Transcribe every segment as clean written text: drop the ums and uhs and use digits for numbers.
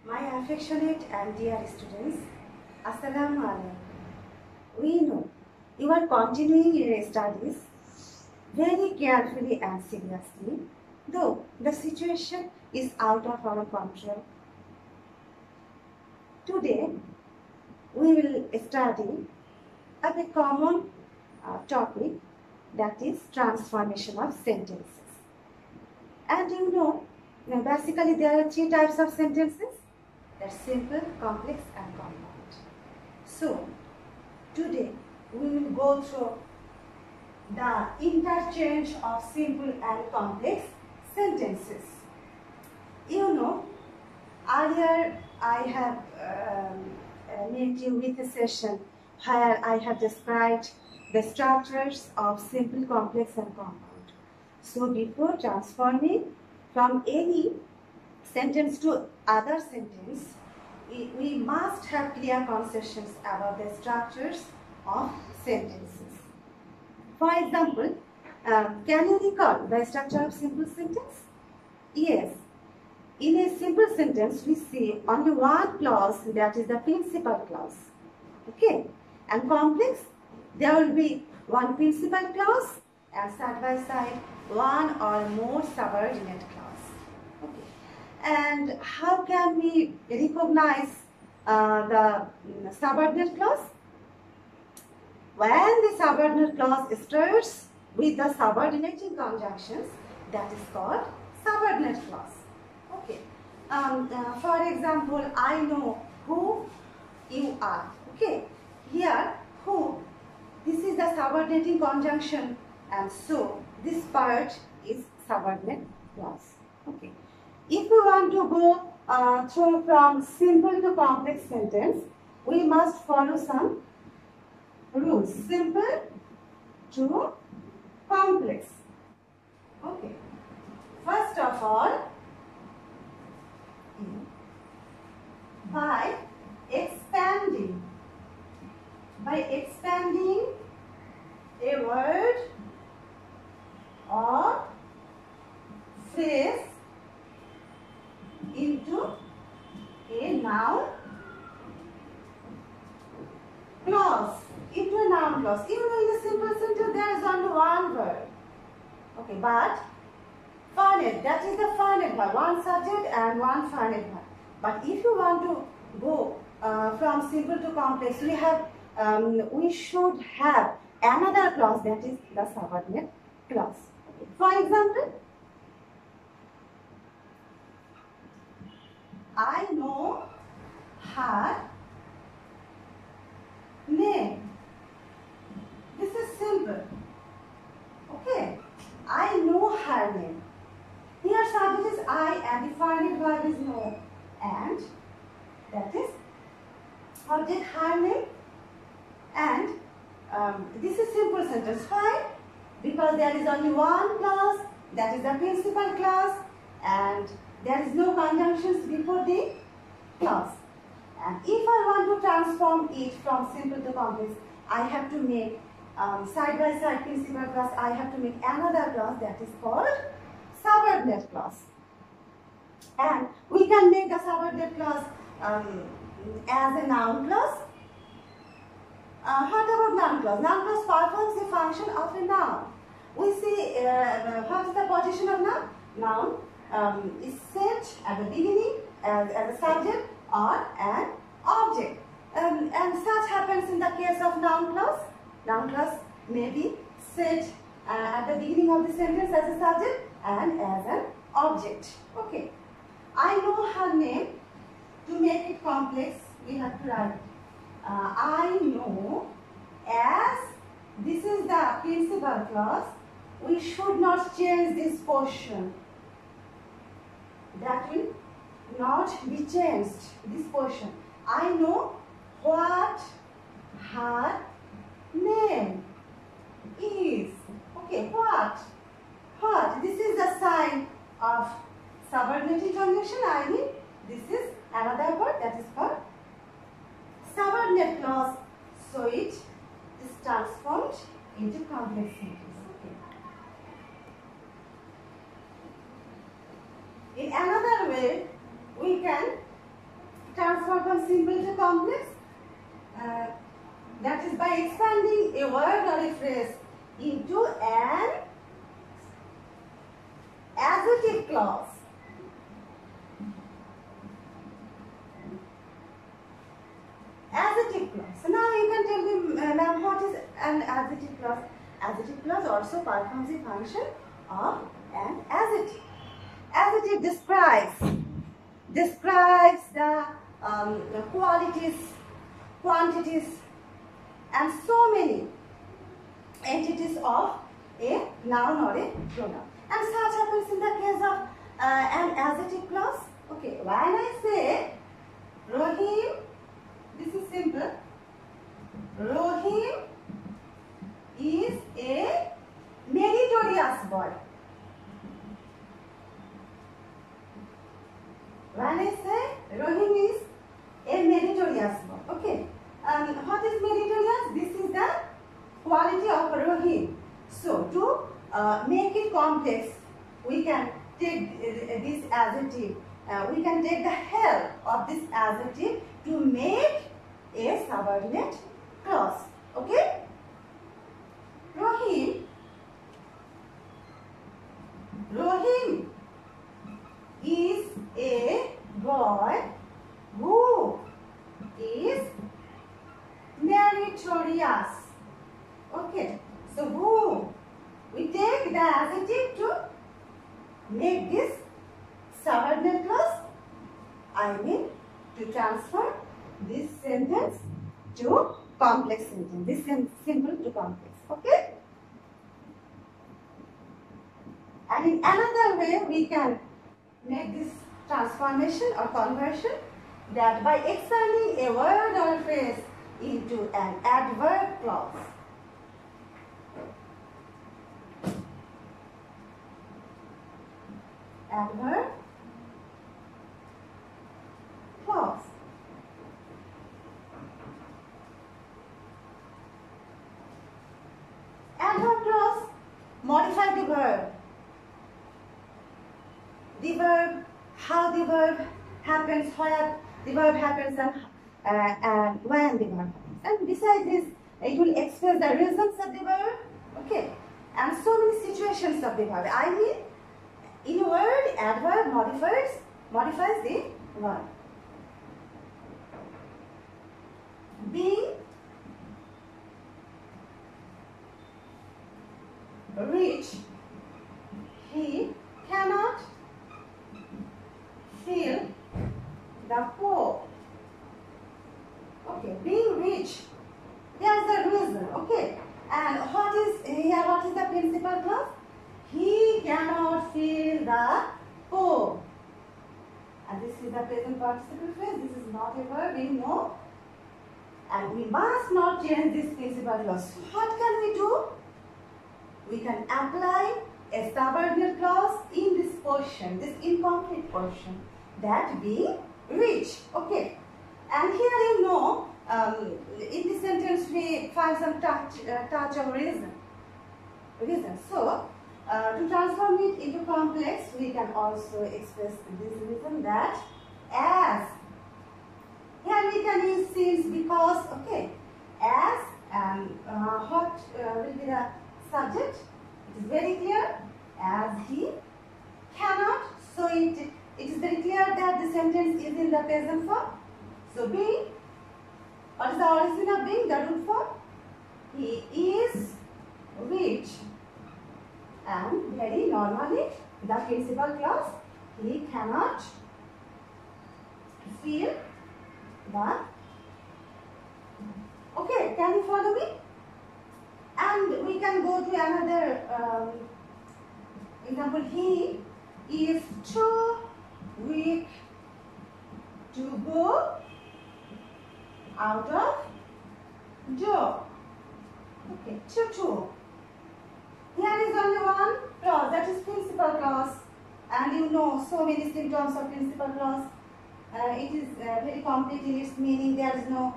My affectionate and dear students, Assalamu alaikum. We know you are continuing your studies very carefully and seriously, though the situation is out of our control. Today, we will study a very common topic, that is transformation of sentences. And basically there are three types of sentences. That's simple, complex and compound. So, today we will go through the interchange of simple and complex sentences. Earlier I have made you with a session where I have described the structures of simple, complex and compound. So, before transforming from any sentence to other sentence, we must have clear conceptions about the structures of sentences. For example, can you recall the structure of simple sentence? Yes. In a simple sentence, we see only one clause, that is the principal clause. Okay. And complex, there will be one principal clause and side by side one or more subordinate clause. Okay. And how can we recognize the subordinate clause? When the subordinate clause starts with the subordinating conjunctions, that is called subordinate clause. Okay. For example, I know who you are. Okay. Here, who, this is the subordinating conjunction, and so this part is subordinate clause. Okay. If we want to go through from simple to complex sentence, we must follow some rules. Simple to complex. Okay. First of all, by expanding a word or phrase into a noun clause. In a simple sentence there is only one word. Okay, but finite, that is the finite verb, one subject and one finite verb. But if you want to go from simple to complex, we should have another clause, that is the subordinate clause. Okay. For example, I know her name. This is simple. Okay. I know her name. Here subject is I and the finite verb is know, and that is object her name. And this is simple sentence. Why? Because there is only one clause, that is the principal clause, and there is no conjunctions before the clause. And if I want to transform it from simple to complex, I have to make side by side principal clause, I have to make another clause, that is called subordinate clause. And we can make a subordinate clause as a noun clause. What about noun clause? Noun clause performs the function of a noun. We see what is the position of noun? Noun is set at the beginning as a subject or an object. And such happens in the case of noun clause. Noun clause may be set at the beginning of the sentence as a subject and as an object. Okay. I know her name. To make it complex, we have to write I know, as this is the principal clause, we should not change this portion. That will not be changed, this portion. I know what her name is. Okay, what? This is the sign of subordinating conjunction. I mean, this is another word, that is called subordinate clause. So it is transformed into complex sentence. Okay. In another way, we can complex, that is by expanding a word or a phrase into an adjective clause. Adjective clause. So now you can tell me, ma'am, what is an adjective clause? Adjective clause also performs a function of an adjective. Adjective describes the qualities, quantities, and so many entities of a noun or a pronoun. And such happens in the case of an adjective clause. Okay, when I say Rohim, this is simple. Rohim is a meritorious boy. When I say Rohim is a meritorious boy. Okay. What is meritorious? This is the quality of Rohim. So to make it complex, we can take this adjective. We can take the help of this adjective to make a subordinate clause. Okay? Rohim is a boy who is meritorious. Okay, so who? We take the adjective to make this subordinate clause. I mean to transfer this sentence to complex sentence. This is simple to complex. Okay? And in another way, we can make this transformation or conversion, that by expanding a word or phrase into an adverb clause. Adverb clause. Adverb clause modify the verb. The verb, how the verb happens, where the verb happens, and when the verb happens. And besides this, it will express the reasons of the verb, okay, and so many situations of the verb. I mean, in a word, adverb modifies the verb. Being rich, he cannot feel the poor. Okay, being rich, there's a reason. Okay, and what is the principal clause? He cannot feel the poor. And this is the present participle phrase. This is not a verb, we know. And we must not change this principal clause. So what can we do? We can apply a subordinate clause in this portion, this incomplete portion, that being rich. Okay. And here you know, in this sentence we find some touch of reason. So, to transform it into complex, we can also express this reason that as. Here we can use since, because, okay, as, and what will be the subject? It is very clear, as he cannot. So it is very clear that the sentence is in the present form. So being, what is the origin of being? The root form. He is rich, and very normally the principal clause, he cannot feel the. Okay, can you follow me? And we can go to another example. He is too weak to go out of door. Okay, too. Here is only one clause, that is principal clause, and you know so many symptoms of principal clause. It is very complete in its meaning. There is no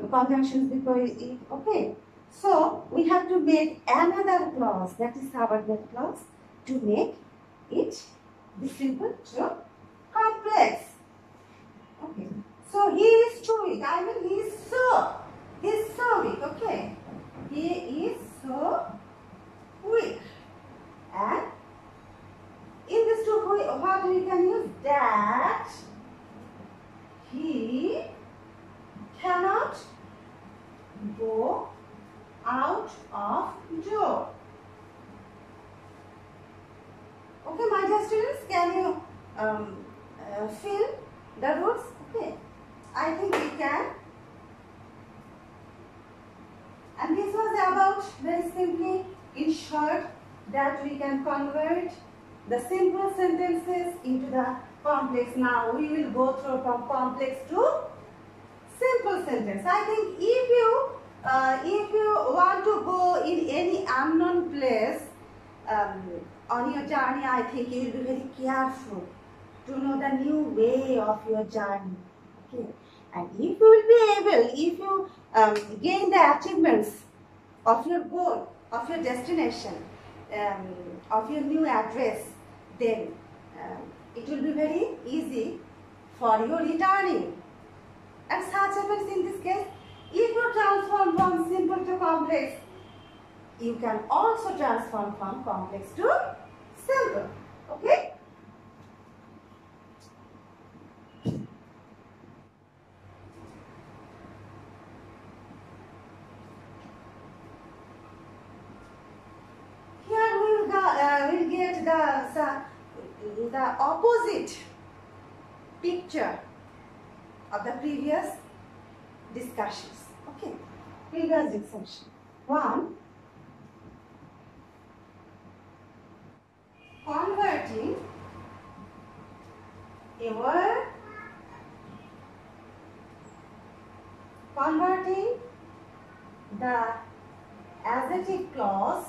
conjunctions before it. Okay, so we have to make another clause, that is subordinate clause, to make it be simple to complex. So he is too weak. I mean he's so weak. Okay. He is so weak. And in this to what we can use? That he cannot go out of door. Okay, my dear students, can you fill the rules? Okay, I think we can. And this was about, very simply, in short, that we can convert the simple sentences into the complex. Now we will go through from complex to simple sentence. I think if you want to go in any unknown place on your journey, I think you will be very careful to know the new way of your journey. Okay, and if you will be able, if you gain the achievements of your goal, of your destination, of your new address, then it will be very easy for you returning. And such happens in this case. If you transform from simple to complex, you can also transform from complex to simple. Okay? Here we'll get the opposite picture of the previous discussions. Okay, previous discussion. 1. Converting a word, converting the adjective clause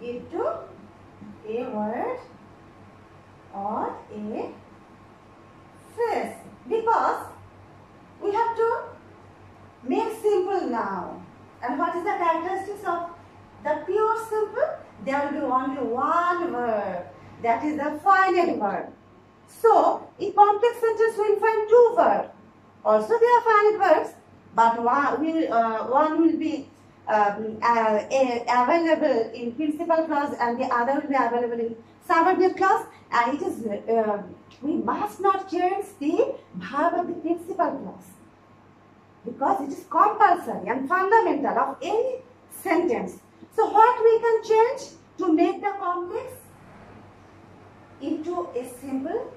into a word or a phrase, because we have to make simple now. And what is the characteristics of the pure simple? There will be only one word, that is the final word. So in complex sentence we will find two words. Also they are final words, but one will be available in principal clause and the other will be available in subordinate clause, and it is we must not change the verb of the principal clause, because it is compulsory and fundamental of any sentence. So what we can change to make the complex into a simple?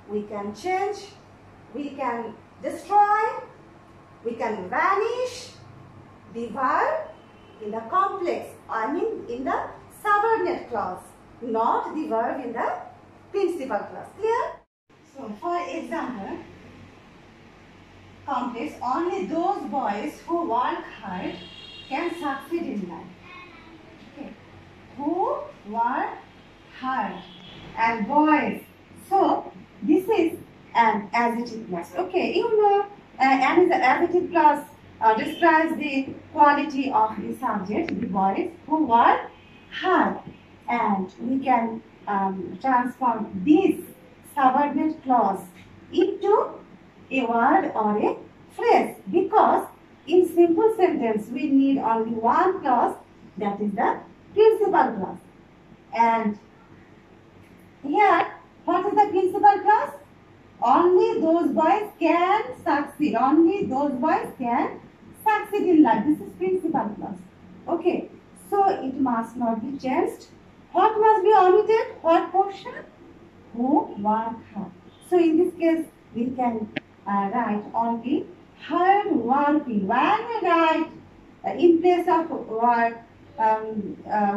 We can change, we can destroy, we can vanish the verb in the complex, I mean in the subordinate clause, not the verb in the principal clause. Clear? So for example, complex, only those boys who work hard can succeed in life. Okay. Who work hard, and boys. So this is an adjective clause. Okay, you know, and the adjective clause describes the quality of the subject, the boys who work hard, and we can transform this subordinate clause into a word or a phrase, because in simple sentence we need only one clause, that is the principal clause. And here, what is the principal clause? Only those boys can succeed. Only those boys can succeed in life. This is principal clause. Okay. So it must not be changed. What must be omitted? What portion? Who work hard. So in this case, we can write only hard working. When we write in place of work,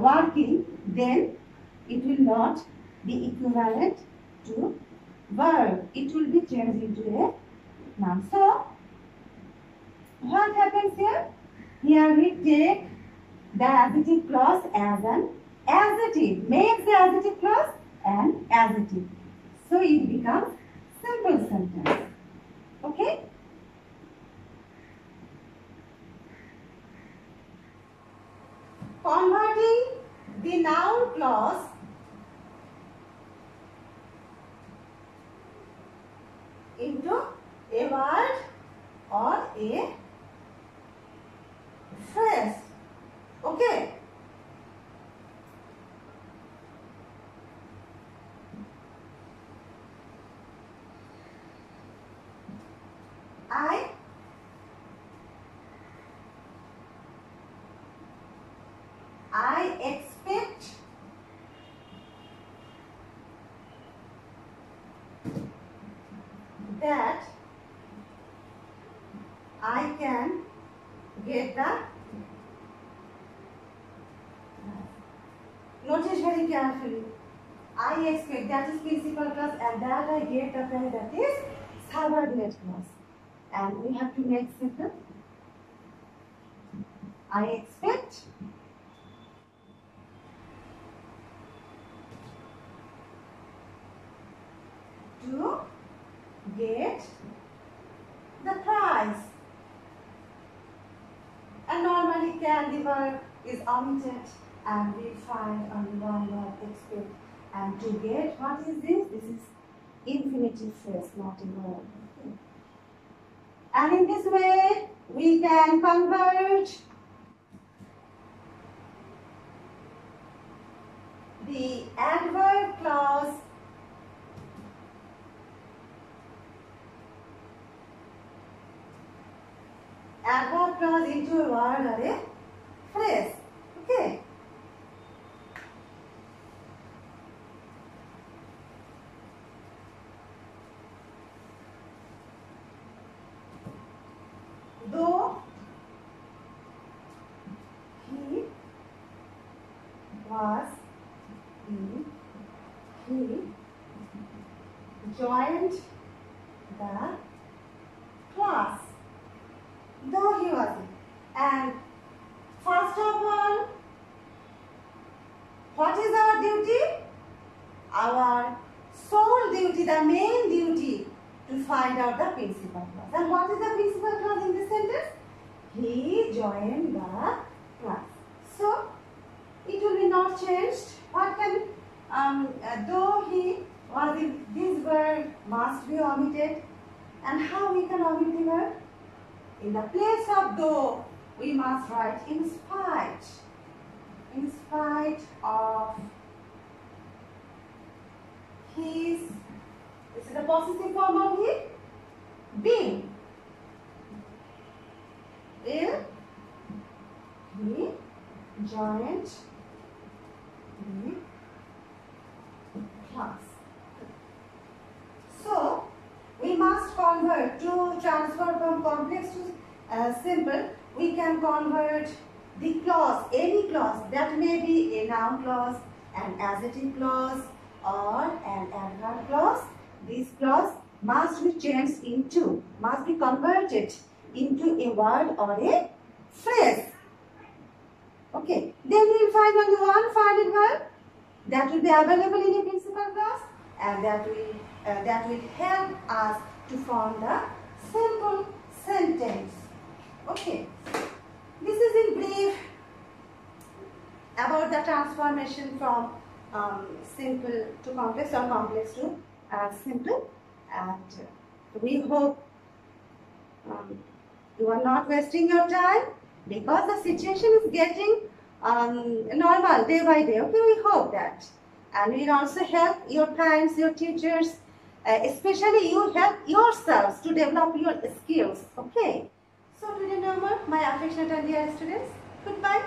working, then it will not be equivalent to verb. It will be changed into a noun. So what happens here? Here we take the adjective clause as an adjective. Makes the adjective clause an adjective. So it becomes simple sentence. Okay? Converting the noun clause a phrase. Okay. I expect that I can get the, notice very carefully, I expect, that is principal clause, and that I get the prize, that is subordinate clause. And we have to make simple. I expect to get the prize. And normally can, the verb is omitted, and we find only one word, expect. And to get, what is this? This is infinitive phrase, not a verb. Okay. And in this way, we can convert the adverb clause into a word or a phrase. Okay. Though he was in, he joined the class. Though he was in. And first of all, what is our duty? Our sole duty, the main duty, to find out the principal clause. And what is the principal clause in this sentence? He joined the class. So, it will be not changed. What can, though he was in, this word must be omitted. And how we can omit the word? In the place of though, we must write in spite. In spite of his, this is the possessive form of he, being ill, he joined the class. So, we must convert to transfer from complex to simple. We can convert the clause, any clause, that may be a noun clause, an adjective clause, or an adverb clause. This clause must be changed into, must be converted into a word or a phrase. Okay, then we will find only one final verb that will be available in a principal clause, and that will help us to form the simple sentence. Okay, this is in brief about the transformation from simple to complex or complex to simple, and we hope you are not wasting your time, because the situation is getting normal day by day. Okay, we hope that. And we will also help your parents, your teachers, especially you help yourselves to develop your skills. Okay. So today no more, my affectionate and dear students. Goodbye.